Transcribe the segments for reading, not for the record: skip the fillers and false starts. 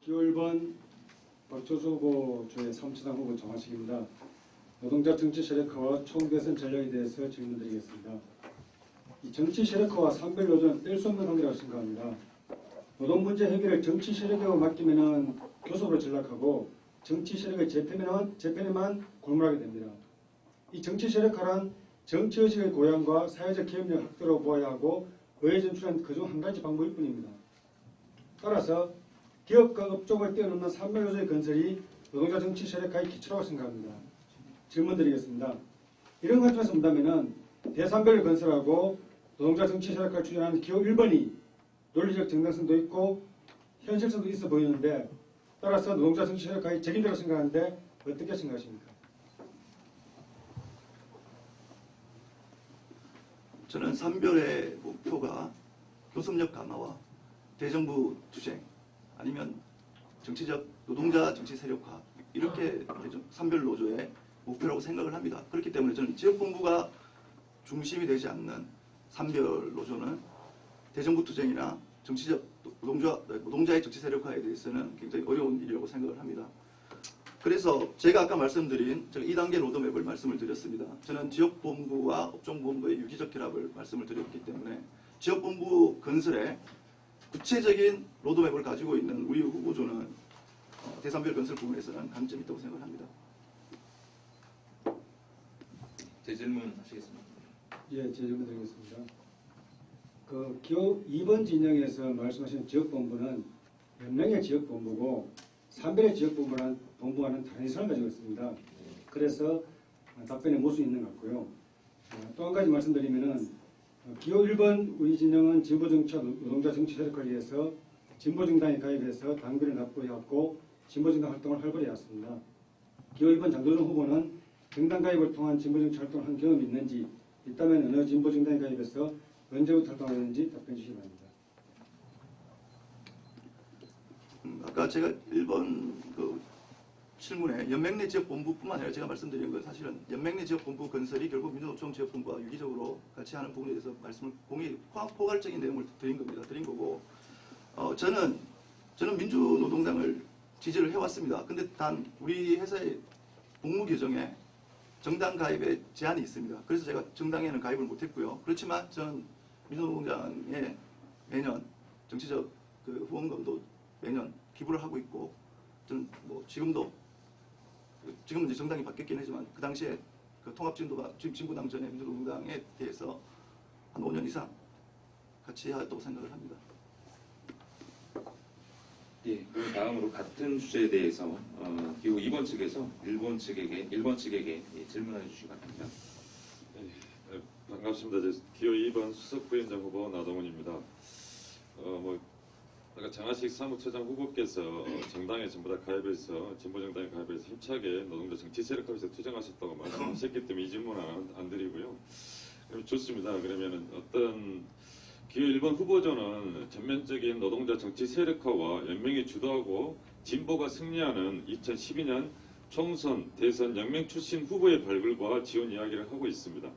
기호 1번 박철수 후보 주의 사무처장 후보 정하식입니다. 노동자 정치 세력화와 총대선 전략에 대해서 질문드리겠습니다. 이 정치 세력화와 산별 노조는 뗄 수 없는 관계라고 생각합니다. 노동 문제 해결을 정치 세력에 맡기면은 교섭으로 전락하고 정치 세력의 재편에만 골몰하게 됩니다. 이 정치 세력화란 정치 의식의 고양과 사회적 개혁력 확대로 보아야 하고 의회 진출한 그중 한 가지 방법일 뿐입니다. 따라서 기업과 업종을 뛰어넘는 산별노조의 건설이 노동자 정치 세력화의 기초라고 생각합니다. 질문드리겠습니다. 이런 관점에서 본다면 대산별을 건설하고 노동자 정치 세력화를 추진하는 기호 1번이 논리적 정당성도 있고 현실성도 있어 보이는데 따라서 노동자 정치 세력화의 적임자라고 생각하는데 어떻게 생각하십니까? 저는 산별의 목표가 교섭력 강화와 대정부 투쟁 아니면 정치적 노동자 정치 세력화 이렇게 산별 노조의 목표라고 생각을 합니다. 그렇기 때문에 저는 지역본부가 중심이 되지 않는 산별 노조는 대정부 투쟁이나 정치적 노동자의 정치 세력화에 대해서는 굉장히 어려운 일이라고 생각을 합니다. 그래서 제가 아까 말씀드린 제가 2단계 로드맵을 말씀을 드렸습니다. 저는 지역본부와 업종본부의 유기적 결합을 말씀을 드렸기 때문에 지역본부 건설에 구체적인 로드맵을 가지고 있는 우리 후보조는 대산별 건설 부분에서는 강점이 있다고 생각합니다. 제 질문 하시겠습니다. 예, 제 질문 드리겠습니다. 그 기호 2번 진영에서 말씀하신 지역본부는 몇 명의 지역본부고 산별의 지역본부와는 다른 이상을 가지고 있습니다. 그래서 답변에 모순이 있는 것 같고요. 또 한 가지 말씀드리면은 기호 1번 우리 진영은 진보정치와 노동자 정치 세력화를 위해서 진보정당에 가입해서 당비를 납부해왔고 진보정당 활동을 활발히 해왔습니다. 기호 2번 장도준 후보는 정당 가입을 통한 진보정치 활동을 한 경험이 있는지 있다면 어느 진보정당에 가입해서 언제부터 활동하는지 답변해 주시기 바랍니다. 아까 제가 1번 그 질문에 연맹내 지역본부뿐만 아니라 제가 말씀드린 건 사실은 연맹내 지역본부 건설이 결국 민주노총 지역본부와 유기적으로 같이 하는 부분에 대해서 말씀을 공히 포괄적인 내용을 드린 겁니다. 드린 거고 저는 민주노동당을 지지를 해왔습니다. 근데 단 우리 회사의 복무 규정에 정당 가입에 제한이 있습니다. 그래서 제가 정당에는 가입을 못했고요. 그렇지만 저는 민주노동당에 매년 정치적 그 후원금도 매년 기부를 하고 있고 저는 뭐 지금은 이제 정당이 바뀌었긴 하지만 그 당시에 그 통합진보가 진보당 전에 민주노동당에 대해서 한 5년 이상 같이 해왔다고 생각을 합니다. 예, 그럼 다음으로 같은 주제에 대해서 기호 2번 측에서 1번 측에게 질문해 주시기 바랍니다. 네, 반갑습니다. 기호 2번 수석부위원장 후보 나동훈입니다. 아까 장하식 사무처장 후보께서 정당에 전부 다 가입해서 진보정당에 가입해서 힘차게 노동자 정치 세력화에서 투쟁하셨다고 말씀하셨기 때문에 이 질문은 안 드리고요. 그럼 좋습니다. 그러면은 어떤 기호 1번 후보자는 전면적인 노동자 정치 세력화와 연맹이 주도하고 진보가 승리하는 2012년 총선, 대선 연맹 출신 후보의 발굴과 지원 이야기를 하고 있습니다.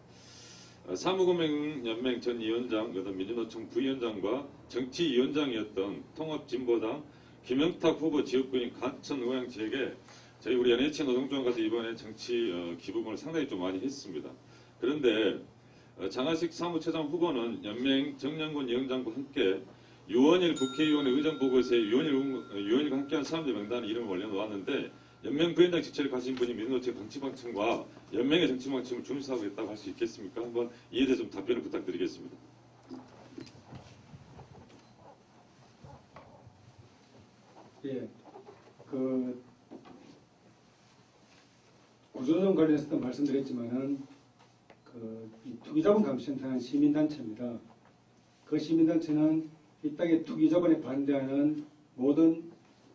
사무금융연맹 전 위원장, 민주노총 부위원장과 정치위원장이었던 통합진보당 김영탁 후보 지역구인 간천 의왕 지역에 저희 우리 NH 노동조합 가서 이번에 정치 기부금을 상당히 좀 많이 했습니다. 그런데 장하식 사무처장 후보는 연맹 정영근 위원장과 함께 유원일 국회의원의 의정보고서에 유원일과 함께한 사람들 명단에 이름을 올려놓았는데 연맹 부위원장 직책을 가신 분이 민주노총 정치방침과 연맹의 정치방침을 준수하고 있다고 할 수 있겠습니까? 한번 이에 대해서 좀 답변을 부탁드리겠습니다. 예, 그 구조조정 관련해서도 말씀드렸지만은 이 투기자본감시센터는 시민단체입니다. 그 시민단체는 이 땅의 투기자본에 반대하는 모든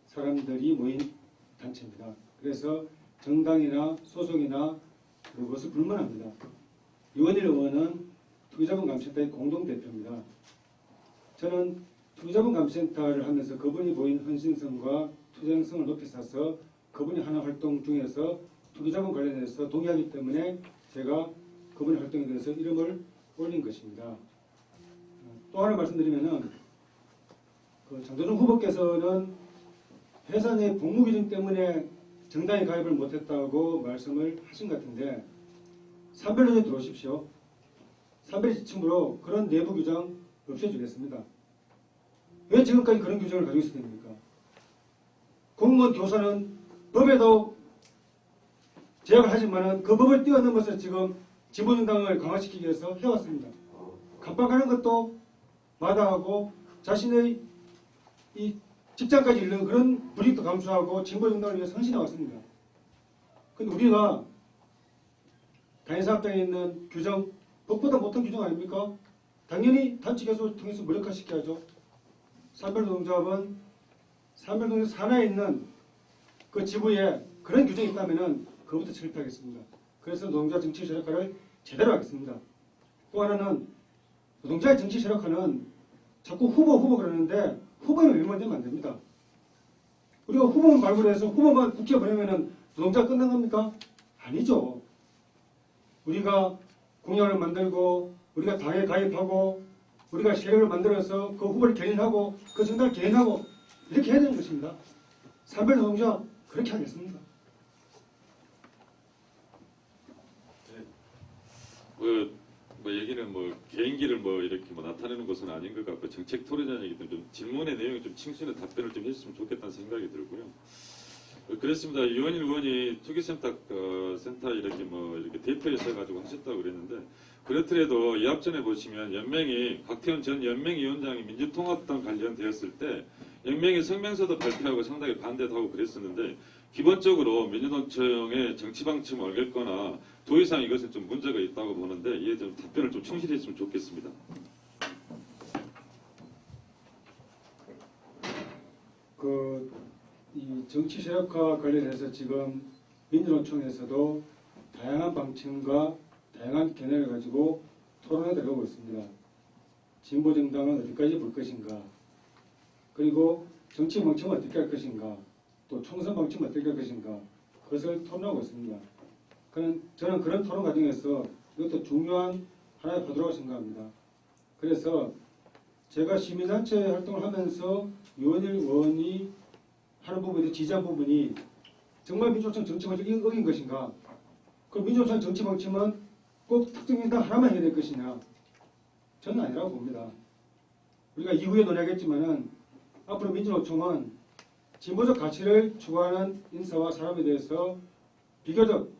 사람들이 모인 단체입니다. 그래서 정당이나 소속이나 그것을 불문합니다. 유원일 의원은 투기자본감시센터의 공동대표입니다. 저는 투기자본감시센터를 하면서 그분이 보인 헌신성과 투쟁성을 높이 사서 그분이 하는 활동 중에서 투기자본 관련해서 동의하기 때문에 제가 그분의 활동에 대해서 이름을 올린 것입니다. 또 하나 말씀드리면은 장도준 후보께서는 회사 내 복무 규정 때문에 정당에 가입을 못했다고 말씀을 하신 것 같은데 산별노조에 들어오십시오. 산별 지침으로 그런 내부 규정 없애주겠습니다. 왜 지금까지 그런 규정을 가지고 있어야 됩니까? 공무원 교사는 법에도 제약을 하지만은 그 법을 뛰어넘어서 지금 진보정당을 강화시키기 위해서 해왔습니다. 갑박하는 것도 마다하고 자신의 이 직장까지 이르는 그런 불이익도 감수하고 진보정당을 위해 헌신해 왔습니다. 근데 우리가 단위사업장에 있는 규정, 법보다 못한 규정 아닙니까? 당연히 단체 개소를 통해서 무력화시켜야죠. 산별노동조합은 산별노동 산하에 있는 그 지부에 그런 규정이 있다면은 그것부터 철폐하겠습니다. 그래서 노동자 정치 세력화를 제대로 하겠습니다. 또 하나는 노동자의 정치 세력화는 자꾸 후보 그러는데 후보만 외면되면 안 됩니다. 우리가 후보만 발굴해서 후보만 국회에 보내면은 노동자가 끝난 겁니까? 아니죠. 우리가 공약을 만들고 우리가 당에 가입하고 우리가 세력을 만들어서 그 후보를 개인하고 그 정당을 개인하고 이렇게 해야 되는 것입니다. 산별노동자 그렇게 하겠습니다. 얘기는 개인기를 이렇게 나타내는 것은 아닌 것 같고 정책 토론이든 좀 질문의 내용이 좀 칭찬의 답변을 좀 했으면 좋겠다는 생각이 들고요. 그렇습니다. 유원일 의원이 투기센터 이렇게 대표에서 가지고 하셨다고 그랬는데 그렇더라도 이 앞전에 보시면 연맹이 곽태원 전 연맹위원장이 민주통합당 관련되었을 때 연맹이 성명서도 발표하고 상당히 반대도 하고 그랬었는데 기본적으로 민주노총의 정치 방침을 어겼거나 더 이상 이것은 좀 문제가 있다고 보는데 이에 좀 답변을 좀 충실했으면 좋겠습니다. 이 정치 세력화 관련해서 지금 민주노총에서도 다양한 방침과 다양한 견해를 가지고 토론에 들어가고 있습니다. 진보정당은 어디까지 볼 것인가, 그리고 정치 방침은 어떻게 할 것인가, 또 총선 방침은 어떻게 할 것인가, 그것을 토론하고 있습니다. 저는 그런 토론 과정에서 이것도 중요한 하나의 파도라고 생각합니다. 그래서 제가 시민단체 활동을 하면서 유원일 의원이 하는 부분에 지지한 부분이 정말 민주노총 정치 방침이 어긴 것인가? 그럼 민주노총 정치 방침은 꼭 특정 정당 하나만 해야 될 것이냐? 저는 아니라고 봅니다. 우리가 이후에 논의하겠지만은 앞으로 민주노총은 진보적 가치를 추구하는 인사와 사람에 대해서 비교적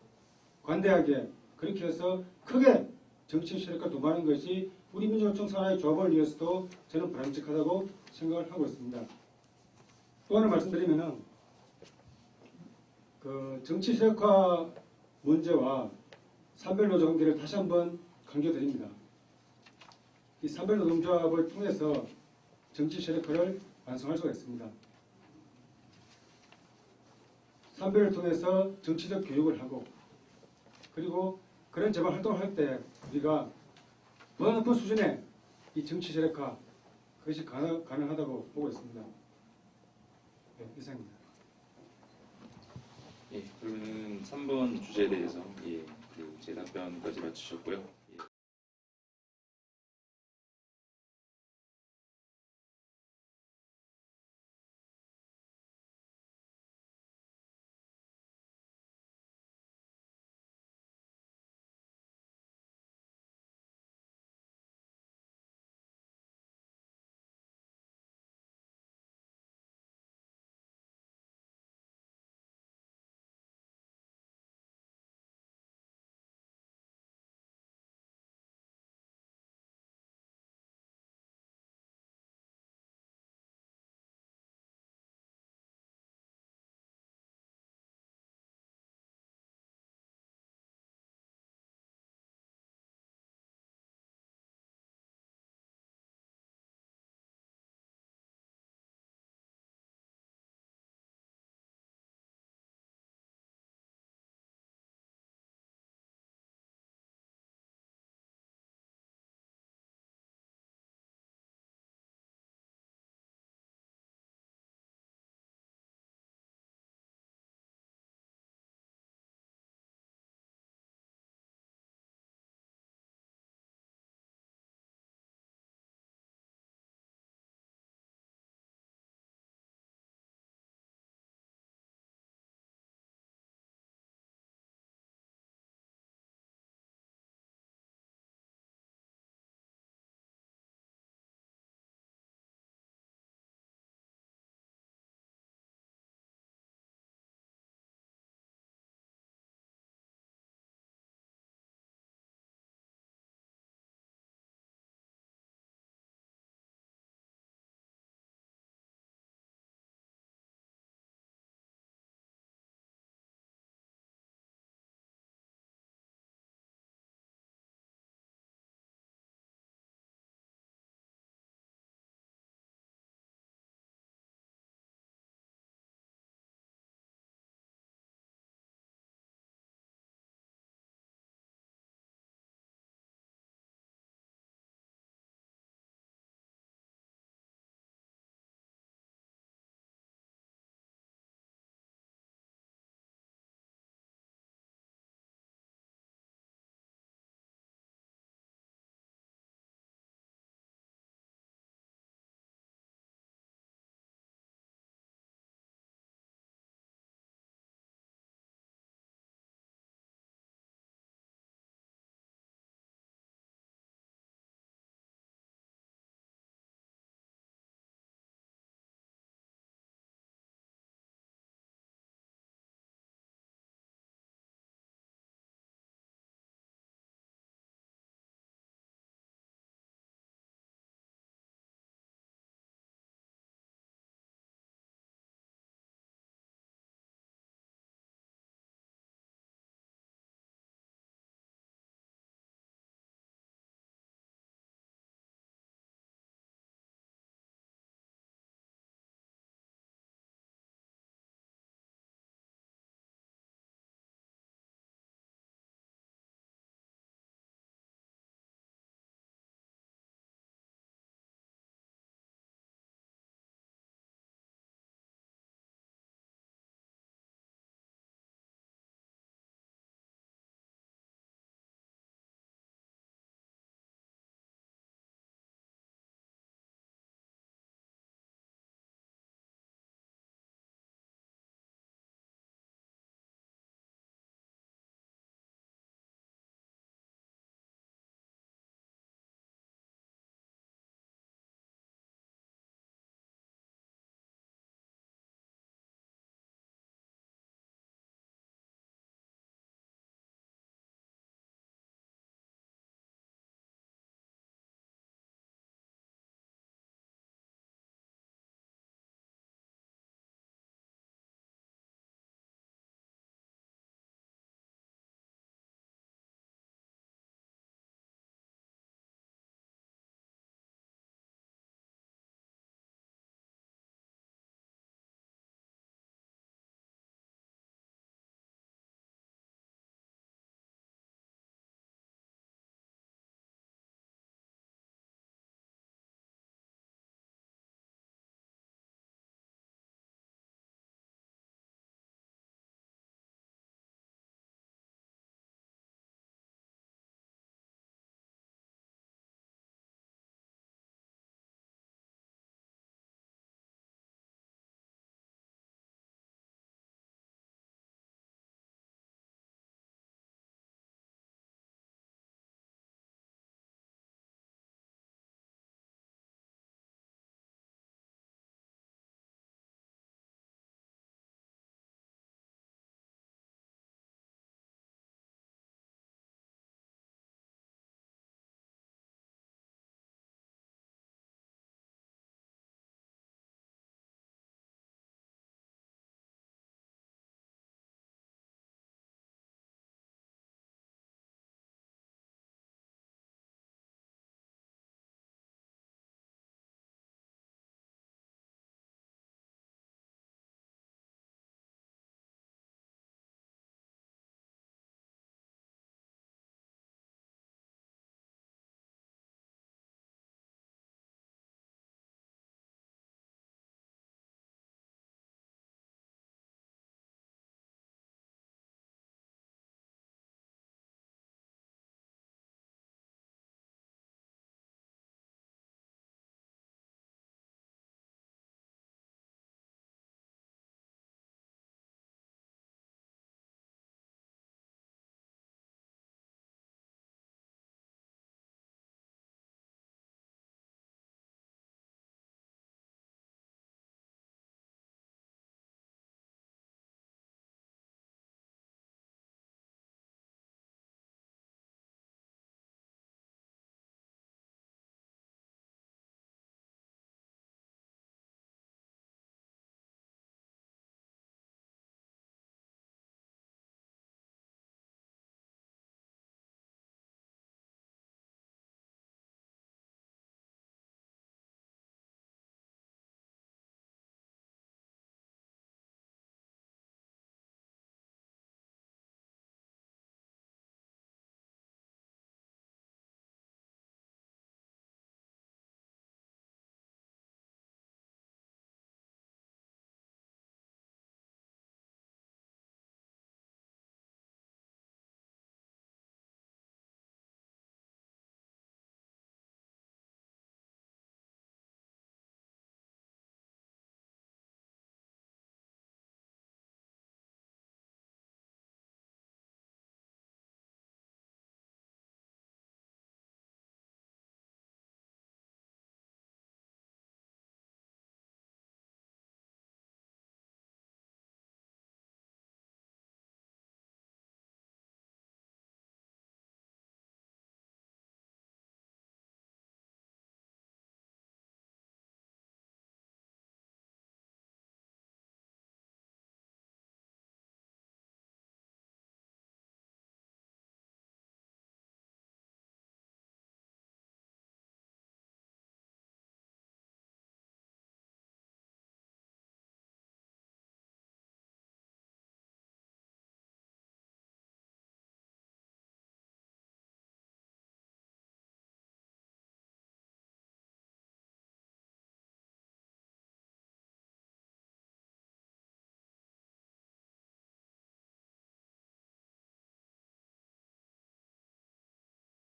관대하게 그렇게 해서 크게 정치 세력과 도모하는 것이 우리 민주노총 산하의 조합을 위해서도 저는 바람직하다고 생각을 하고 있습니다. 또 하나 말씀드리면은 그 정치 세력화 문제와 산별노조 관계를 다시 한번 강조드립니다. 이 산별노동조합을 통해서 정치 세력화를 완성할 수가 있습니다. 산별을 통해서 정치적 교육을 하고 그리고 그런 제발 활동을 할 때 우리가 더 높은 수준의 이 정치 세력화 그것이 가능하다고 보고 있습니다. 네, 이상입니다. 예, 그러면은 3번 주제에 대해서 제 답변까지 마치셨고요.